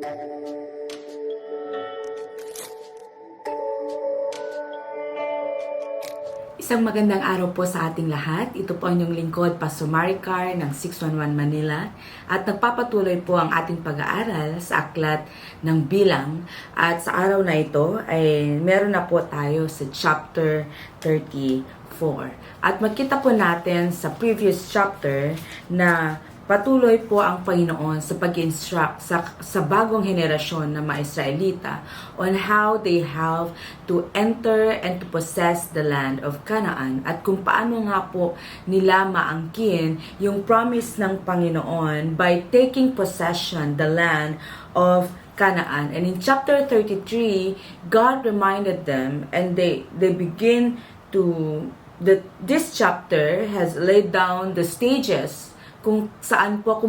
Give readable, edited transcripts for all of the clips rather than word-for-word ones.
Isang magandang araw po sa ating lahat. Ito po ang inyong lingkod, Pastor Maricar ng 611 Manila. At nagpapatuloy po ang ating pag-aaral sa aklat ng bilang. At sa araw na ito ay meron na po tayo sa chapter 34. At makita po natin sa previous chapter na patuloy po ang Panginoon sa pag-instruct sa bagong henerasyon ng mga Israelita on how they have to enter and to possess the land of Canaan at kung paano nga po nila maangkin yung promise ng Panginoon by taking possession the land of Canaan. And in chapter 33, God reminded them and they begin to this chapter has laid down the stages kung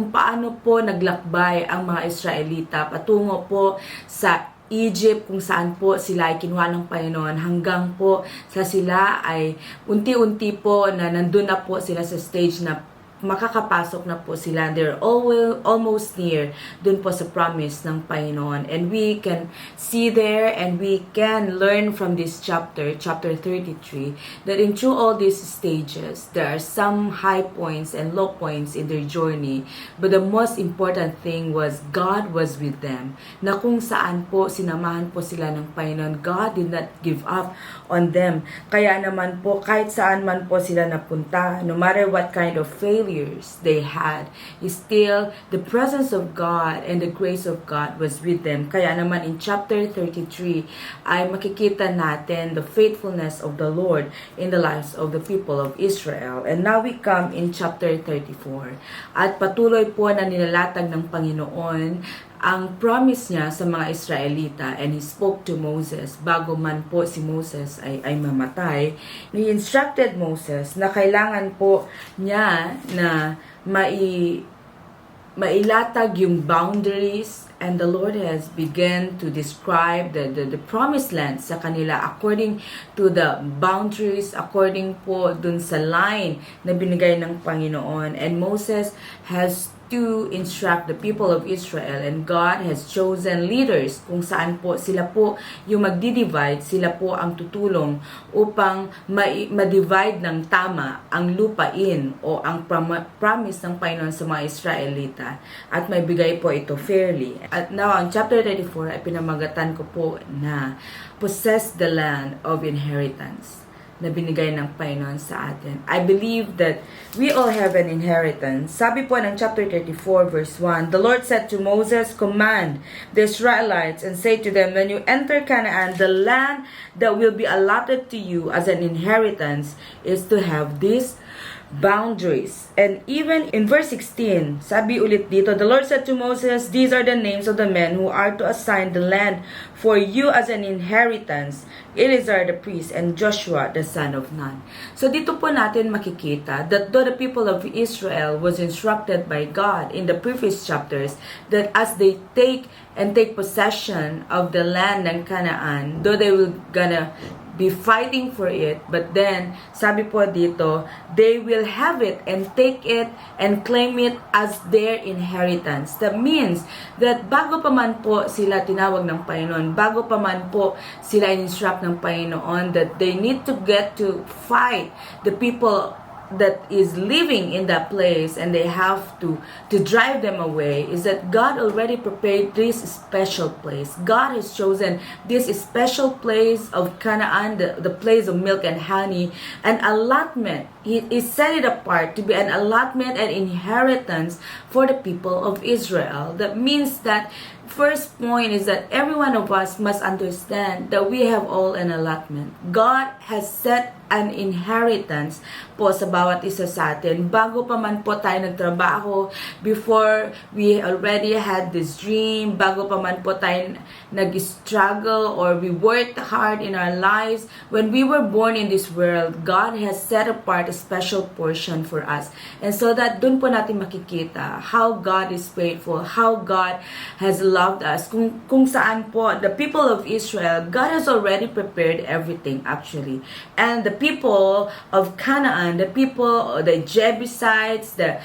paano po naglakbay ang mga Israelita patungo po sa Egypt, kung saan po sila ay kinuha ng Panginoon hanggang po sa sila ay unti-unti po na nandun na po sila sa stage na makakapasok na po sila. They're almost near dun po sa promise ng Panginoon. And we can see there and we can learn from this chapter 33, that in through all these stages, there are some high points and low points in their journey. But the most important thing was God was with them. Na kung saan po sinamahan po sila ng Panginoon, God did not give up on them. Kaya naman po, kahit saan man po sila napunta, no matter what kind of failures they had, still the presence of God and the grace of God was with them. Kaya naman in chapter 33 ay makikita natin the faithfulness of the Lord in the lives of the people of Israel. And now we come in chapter 34. At patuloy po na nilalatag ng Panginoon ang promise niya sa mga Israelita, and He spoke to Moses bago man po si Moses ay mamatay. He instructed Moses na kailangan po niya na mailatag yung boundaries, and the Lord has begun to describe the promised land sa kanila according to the boundaries, according po dun sa line na binigay ng Panginoon. And Moses has to instruct the people of Israel, and God has chosen leaders kung saan po sila po yung magdi-divide, sila po ang tutulong upang ma-divide ng tama ang lupain o ang promise ng Panginoon sa mga Israelita at may bigay po ito fairly. At now, ang chapter 34 ay pinamagatan ko po na possess the land of inheritance na binigay ng Panginoon sa atin. I believe that we all have an inheritance. Sabi po ng chapter 34 verse 1, the Lord said to Moses, command the Israelites and say to them, when you enter Canaan, the land that will be allotted to you as an inheritance is to have these boundaries. And even in verse 16, sabi ulit dito, the Lord said to Moses, these are the names of the men who are to assign the land for you as an inheritance. Eleazar the priest and Joshua the son of Nun. So dito po natin makikita that though the people of Israel was instructed by God in the previous chapters that as they take possession of the land ng Canaan, though they will gonna be fighting for it, but then sabi po dito, they will have it and take it and claim it as their inheritance. That means that bago pa man po sila tinawag ng Panginoon, bago pa man po sila instruct ng Panginoon that they need to get to fight the people that is living in that place and they have to drive them away, is that God already prepared this special place. God has chosen this special place of Canaan, the place of milk and honey, an allotment. He set it apart to be an allotment and inheritance for the people of Israel. That means that first point is that every one of us must understand that we have all an allotment. God has set an inheritance po sa bawat isa sa atin. Bago pa man po tayo nagtrabaho, before we already had this dream, bago pa man po tayo nag-struggle or we worked hard in our lives, when we were born in this world, God has set apart a special portion for us. And so that dun po natin makikita how God is faithful, how God has loved us, kung saan po the people of Israel, God has already prepared everything actually. And the people of Canaan, the people, the Jebusites, the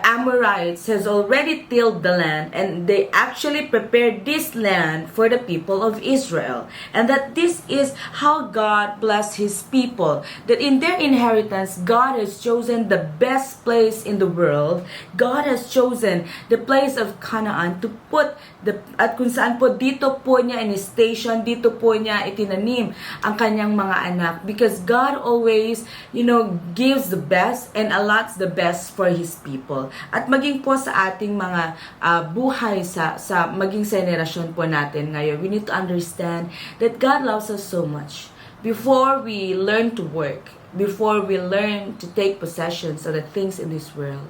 Amorites has already tilled the land, and they actually prepared this land for the people of Israel. And that this is how God blessed His people, that in their inheritance, God has chosen the best place in the world. God has chosen the place of Canaan to put at kung saan po dito po niya in-station, dito po niya itinanim ang kanyang mga anak, because God always, gives the best and allots the best for His people. At maging po sa ating mga buhay sa maging generasyon po natin ngayon, we need to understand that God loves us so much. Before we learn to work, before we learn to take possessions of the things in this world,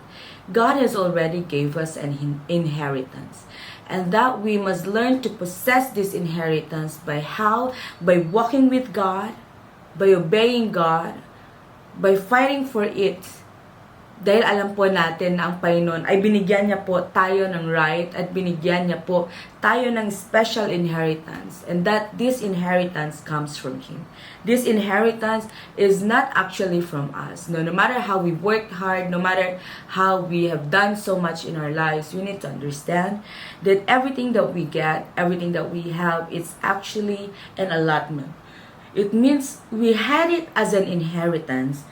God has already gave us an inheritance. And that we must learn to possess this inheritance by how? By walking with God, by obeying God, by fighting for it. Dahil alam po natin na ang Panginoon ay binigyan niya po tayo ng right at binigyan niya po tayo ng special inheritance, and that this inheritance comes from Him. This inheritance is not actually from us. No matter how we worked hard, no matter how we have done so much in our lives, we need to understand that everything that we get, everything that we have, it's actually an allotment. It means we had it as an inheritance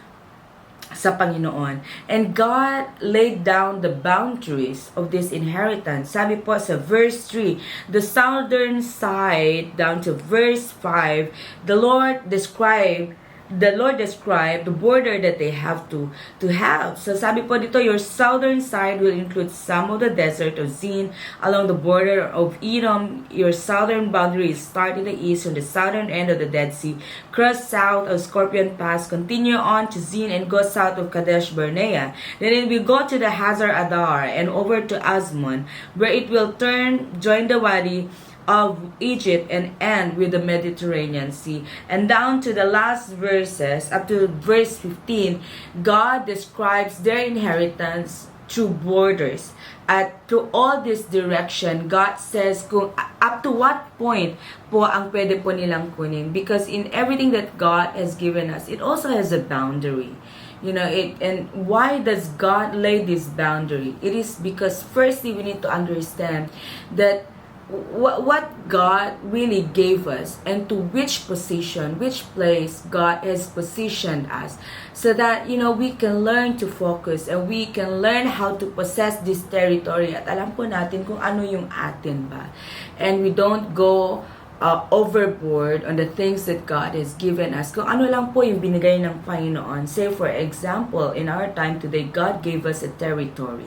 sa Panginoon. And God laid down the boundaries of this inheritance. Sabi po sa verse 3, the southern side down to verse 5, the Lord described the border that they have to have. So sabi po dito, your southern side will include some of the desert of Zin along the border of Edom. Your southern boundary is start in the east on the southern end of the Dead Sea, cross south of Scorpion Pass, continue on to Zin and go south of Kadesh Barnea. Then it will go to the Hazar Adar and over to Asmon, where it will turn, join the Wadi of Egypt and end with the Mediterranean Sea. And down to the last verses, up to verse 15, God describes their inheritance through borders. At to all this direction, God says kung up to what point po ang pwede po nilang kunin. Because in everything that God has given us, it also has a boundary. And why does God lay this boundary? It is because firstly, we need to understand that what God really gave us and to which position, which place God has positioned us, so that we can learn to focus and we can learn how to possess this territory at alam po natin kung ano yung atin ba, and we don't go overboard on the things that God has given us. Kung ano lang po yung binigay ng Panginoon. Say for example, in our time today, God gave us a territory.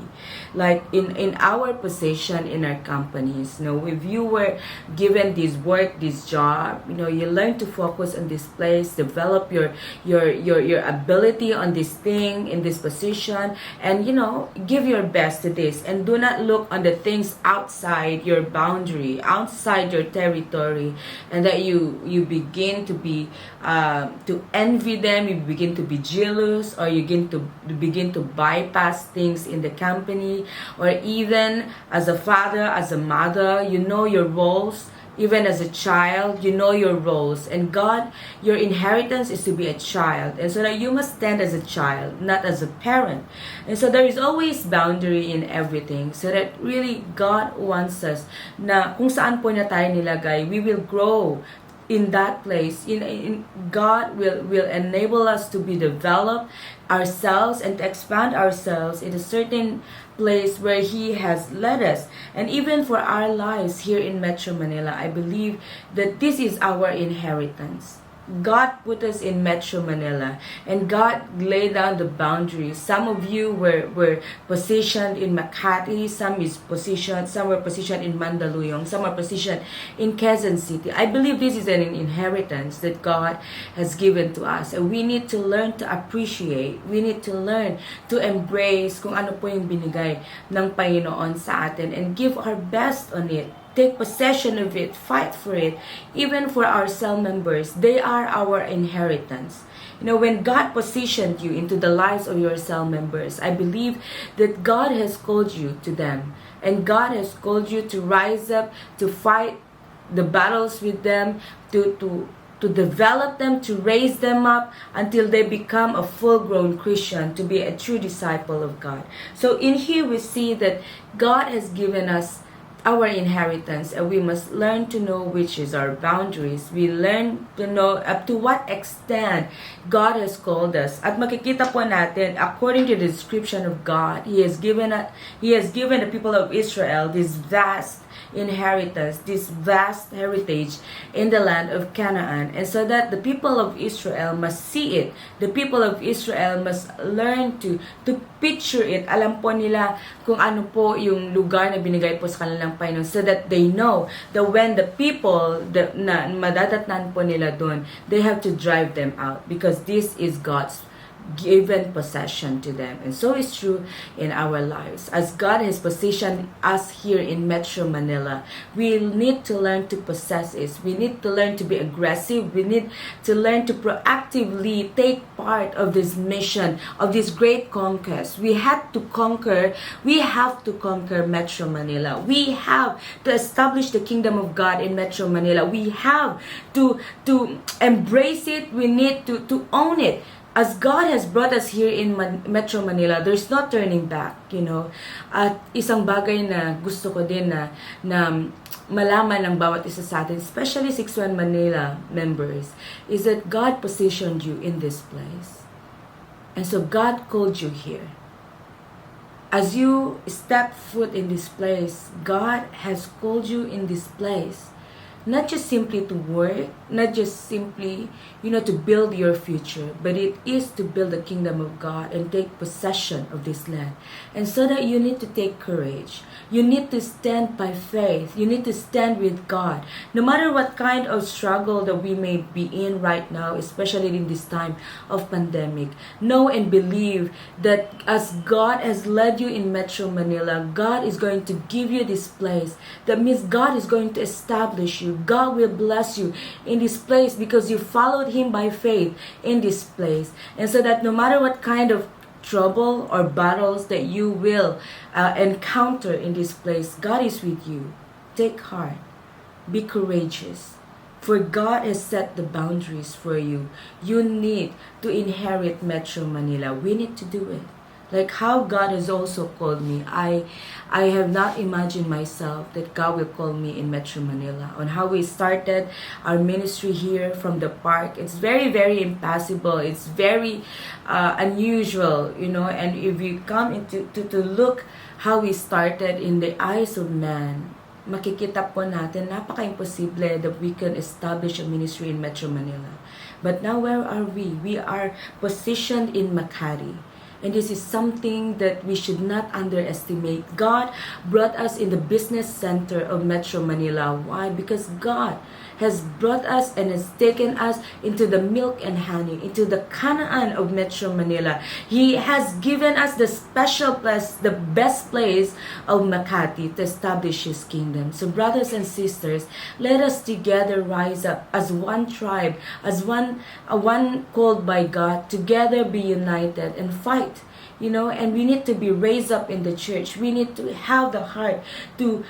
Like in our position in our companies, if you were given this work, this job, you learn to focus on this place, develop your ability on this thing, in this position, and give your best to this, and do not look on the things outside your boundary, outside your territory, and that you begin to be to envy them, you begin to be jealous, or you begin to bypass things in the company, or even as a father, as a mother, your roles. Even as a child, your roles. And God, your inheritance is to be a child. And so that you must stand as a child, not as a parent. And so there is always boundary in everything. So that really God wants us na kung saan po niya tayo nilagay, we will grow in that place. God will enable us to be developed ourselves and to expand ourselves in a certain place where He has led us. And even for our lives here in Metro Manila, I believe that this is our inheritance. God put us in Metro Manila, and God laid down the boundaries. Some of you were positioned in Makati, some were positioned in Mandaluyong, some are positioned in Quezon City. I believe this is an inheritance that God has given to us, and we need to learn to appreciate. We need to learn to embrace kung ano po yung binigay ng Panginoon sa atin, and give our best on it. Take possession of it, fight for it. Even for our cell members, they are our inheritance. When God positioned you into the lives of your cell members, I believe that God has called you to them. And God has called you to rise up, to fight the battles with them, to develop them, to raise them up until they become a full-grown Christian, to be a true disciple of God. So in here we see that God has given us our inheritance, and we must learn to know which is our boundaries. We learn to know up to what extent God has called us. At makikita po natin, according to the description of God, He has given the people of Israel this vast inheritance, this vast heritage in the land of Canaan. And so that the people of Israel must see it. The people of Israel must learn to picture it. Alam po nila kung ano po yung lugar na binigay po sa kanilang Panginoon, so that they know that when the people na madadatnan po nila doon, they have to drive them out, because this is God's given possession to them. And so is true in our lives. As God has positioned us here in Metro Manila, we need to learn to possess it. We need to learn to be aggressive. We need to learn to proactively take part of this mission, of this great conquest. We have to conquer Metro Manila. We have to establish the kingdom of God in Metro Manila. We have to embrace it. We need to own it. As God has brought us here in Metro Manila, there's no turning back, At isang bagay na gusto ko din na malaman ng bawat isa sa atin, especially 61 Manila members, is that God positioned you in this place. And so God called you here. As you step foot in this place, God has called you in this place. Not just simply to work, not just simply, to build your future, but it is to build the kingdom of God and take possession of this land. And so that you need to take courage. You need to stand by faith. You need to stand with God. No matter what kind of struggle that we may be in right now, especially in this time of pandemic, know and believe that as God has led you in Metro Manila, God is going to give you this place. That means God is going to establish you. God will bless you in this place because you followed Him by faith in this place. And so that no matter what kind of trouble or battles that you will encounter in this place, God is with you. Take heart. Be courageous. For God has set the boundaries for you. You need to inherit Metro Manila. We need to do it. Like how God has also called me. I have not imagined myself that God will call me in Metro Manila. On how we started our ministry here from the park, it's very, very impossible. It's very unusual, and if you come into to look how we started in the eyes of man, makikita po natin, napaka-imposible that we can establish a ministry in Metro Manila. But now where are we? We are positioned in Makati. And this is something that we should not underestimate. God brought us in the business center of Metro Manila. Why? Because God has brought us and has taken us into the milk and honey, into the Canaan of Metro Manila. He has given us the special place, the best place of Makati to establish His kingdom. So brothers and sisters, let us together rise up as one tribe, as one called by God, together be united and fight. And we need to be raised up in the church. We need to have the heart to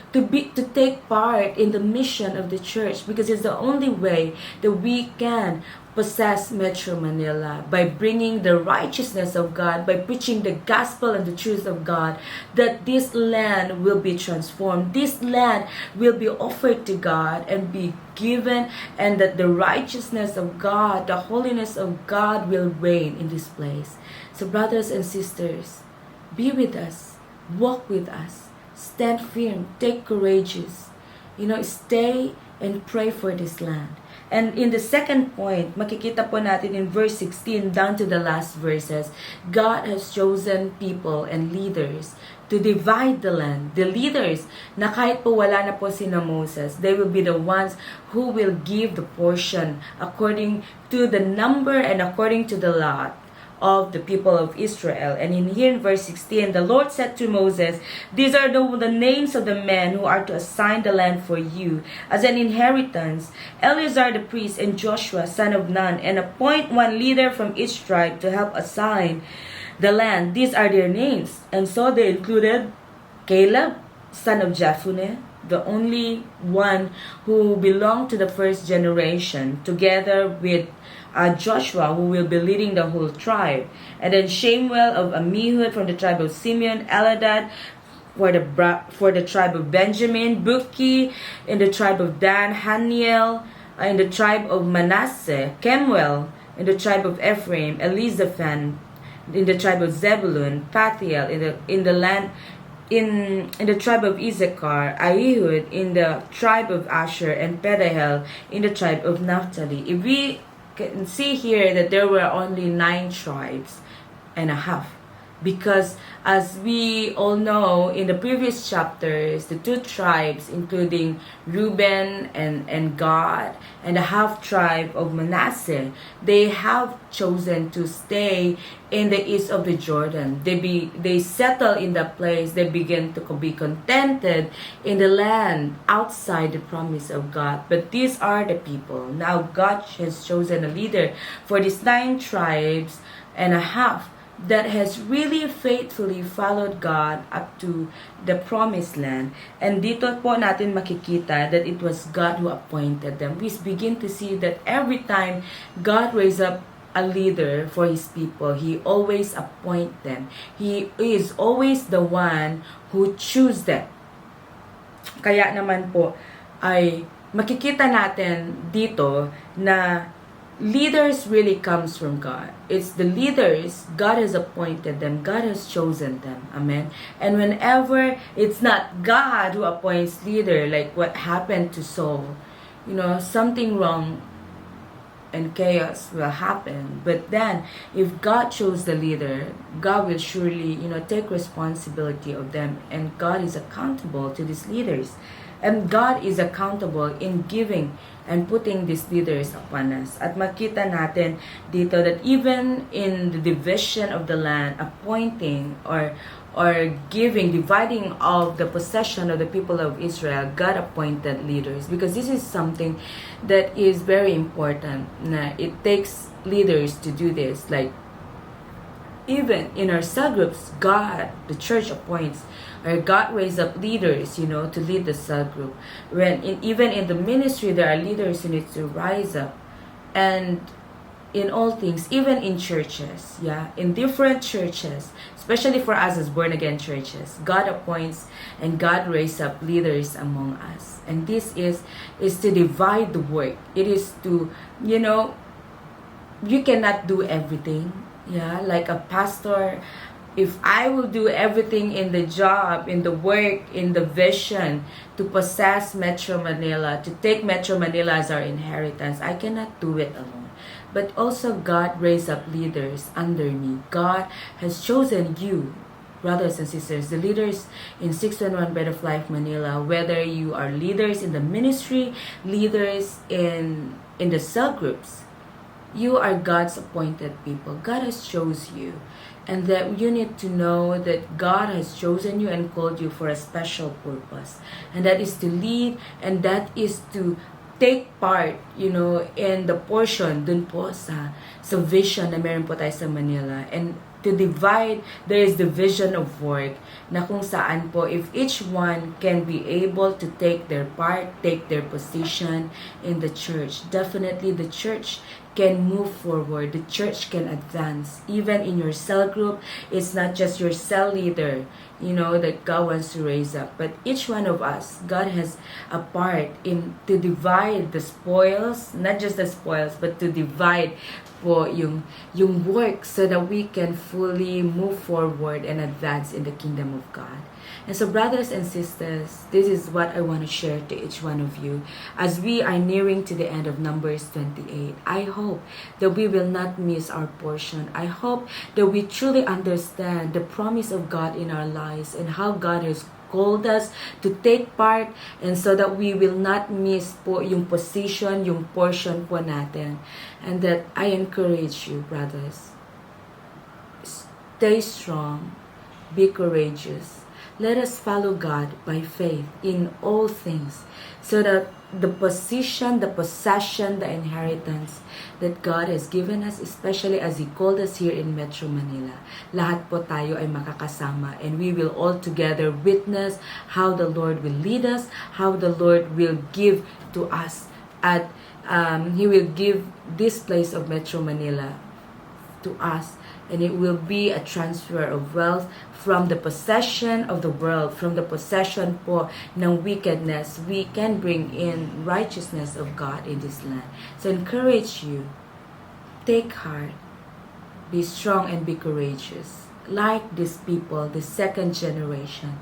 take part in the mission of the church, because it's the only way that we can possess Metro Manila, by bringing the righteousness of God, by preaching the gospel and the truth of God, that this land will be transformed. This land will be offered to God and be given, and that the righteousness of God, the holiness of God will reign in this place. So brothers and sisters, be with us, walk with us, stand firm, take courageous, stay and pray for this land. And in the second point, makikita po natin in verse 16 down to the last verses, God has chosen people and leaders to divide the land. The leaders na kahit po wala na po sina Moses, they will be the ones who will give the portion according to the number and according to the lot of the people of Israel. And in here in verse 16, the Lord said to Moses, "These are the names of the men who are to assign the land for you as an inheritance: Eleazar the priest and Joshua son of Nun, and appoint one leader from each tribe to help assign the land. These are their names." And so they included Caleb, son of Jephunneh, the only one who belonged to the first generation, together with Joshua, who will be leading the whole tribe. And then Shemuel of Ammihud from the tribe of Simeon, Eladad for the tribe of Benjamin, Bukki in the tribe of Dan, Haniel in the tribe of Manasseh, Kemuel in the tribe of Ephraim, Elizaphan in the tribe of Zebulun, Pathiel in the tribe of Issachar, Ahihud in the tribe of Asher, and Pedahel in the tribe of Naphtali. If we can see here that there were only 9 tribes and a half, because as we all know in the previous chapters, the 2 tribes, including Reuben and Gad, and the half tribe of Manasseh, they have chosen to stay in the east of the Jordan. They settle in that place. They begin to be contented in the land outside the promise of God. But these are the people. Now God has chosen a leader for these 9 tribes and a half that has really faithfully followed God up to the promised land. And dito po natin makikita that it was God who appointed them. We begin to see that every time God raised up a leader for His people, He always appoint them. He is always the one who choose them. Kaya naman po ay makikita natin dito na leaders really comes from God. It's the leaders, God has appointed them, God has chosen them. Amen. And whenever it's not God who appoints leader, like what happened to Saul, something wrong and chaos will happen. But then, if God chose the leader, God will surely, take responsibility of them. And God is accountable to these leaders. And God is accountable in giving and putting these leaders upon us. At makita natin dito that even in the division of the land, appointing or dividing of the possession of the people of Israel, God appointed leaders. Because this is something that is very important. It takes leaders to do this. Like, even in our cell groups, God, the church appoints, or God raised up leaders, to lead the cell group. Even in the ministry, there are leaders who need to rise up. And in all things, even in churches, in different churches, especially for us as born-again churches, God appoints and God raises up leaders among us. And this is to divide the work. It is to, you cannot do everything. Like a pastor, if I will do everything in the job, in the work, in the vision, to possess Metro Manila, to take Metro Manila as our inheritance, I cannot do it alone. But also God raised up leaders under me. God has chosen you, brothers and sisters, the leaders in 611 Bread of Life Manila, whether you are leaders in the ministry, leaders in the cell groups. You are God's appointed people. God has chosen you. And that you need to know that God has chosen you and called you for a special purpose. And that is to lead, and that is to take part, in the portion dun po sa vision na meron po tayo sa Manila. And to divide, there is the vision of work na kung saan po, if each one can be able to take their part, take their position in the church, definitely the church can move forward. The church can advance. Even in your cell group, it's not just your cell leader, that God wants to raise up. But each one of us, God has a part in to divide the spoils, not just the spoils, but to divide po yung work so that we can fully move forward and advance in the kingdom of God. And so, brothers and sisters, this is what I want to share to each one of you. As we are nearing to the end of Numbers 28, I hope that we will not miss our portion. I hope that we truly understand the promise of God in our lives and how God has called us to take part, and so that we will not miss po yung position, yung portion po natin. And that I encourage you, brothers, stay strong, be courageous. Let us follow God by faith in all things, so that the position, the possession, the inheritance that God has given us, especially as He called us here in Metro Manila, lahat po tayo ay makakasama, and we will all together witness how the Lord will lead us, how the Lord will give to us, at He will give this place of Metro Manila to us, and it will be a transfer of wealth from the possession of the world, from the possession po ng wickedness. We can bring in righteousness of God in this land. So encourage you, take heart, be strong and be courageous. Like these people, the second generation,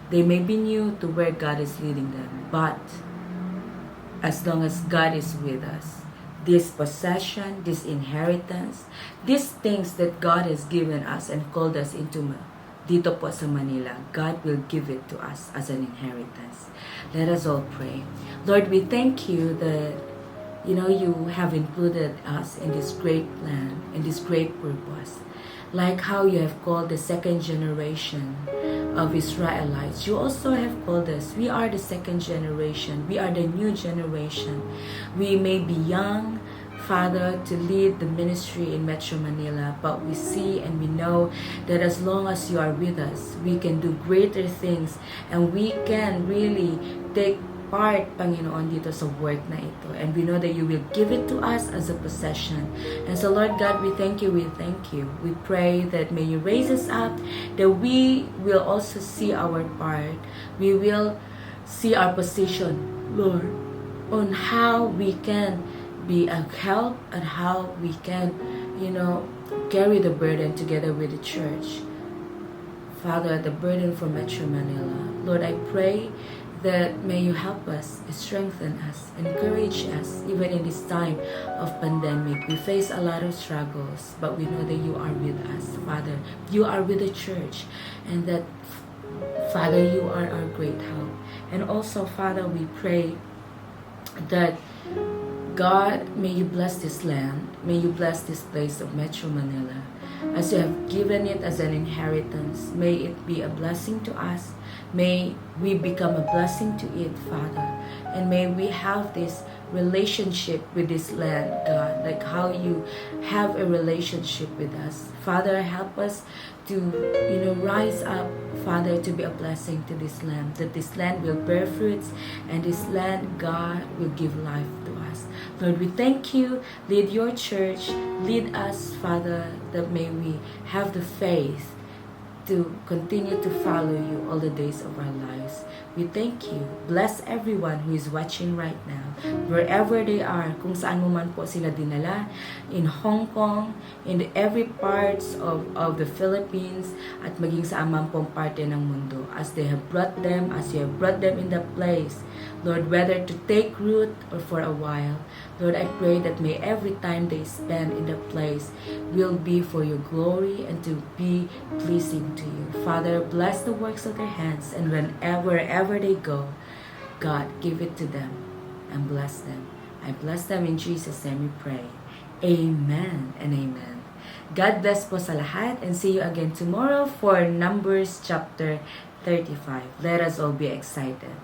they may be new to where God is leading them, but as long as God is with us, this possession, this inheritance, these things that God has given us and called us into dito po sa Manila, God will give it to us as an inheritance. Let us all pray. Lord, we thank you that you have included us in this great plan, in this great purpose. Like how you have called the second generation of Israelites, you also have called us. We are the second generation. We are the new generation. We may be young, Father, to lead the ministry in Metro Manila, but we see and we know that as long as you are with us, we can do greater things, and we can really take part, Panginoon, dito sa work na ito. And we know that you will give it to us as a possession. And so, Lord God, we thank you. We pray that may you raise us up, that we will also see our part. We will see our position, Lord, on how we can be a help and how we can, carry the burden together with the church. Father, the burden for Metro Manila. Lord, I pray that may you help us, strengthen us, encourage us, even in this time of pandemic. We face a lot of struggles, but we know that you are with us, Father. You are with the church, and that, Father, you are our great help. And also, Father, we pray that, God, may you bless this land, may you bless this place of Metro Manila. As you have given it as an inheritance, may it be a blessing to us. May we become a blessing to it, Father. And may we have this relationship with this land, God, like how you have a relationship with us. Father, help us to, rise up, Father, to be a blessing to this land, that this land will bear fruits, and this land, God, will give life to us. Lord, we thank you. Lead your church. Lead us, Father, that may we have the faith to continue to follow you all the days of our lives. We thank you. Bless everyone who is watching right now, wherever they are, kung saan mo man po sila dinala, in Hong Kong, in every parts of the Philippines, at maging sa amang pong parte ng mundo, as you have brought them in that place, Lord, whether to take root or for a while. Lord, I pray that may every time they spend in that place will be for your glory and to be pleasing to you. Father, bless the works of their hands, and wherever they go, God, give it to them and bless them. I bless them in Jesus' name we pray. Amen and amen. God bless po sa lahat, and see you again tomorrow for Numbers chapter 35. Let us all be excited.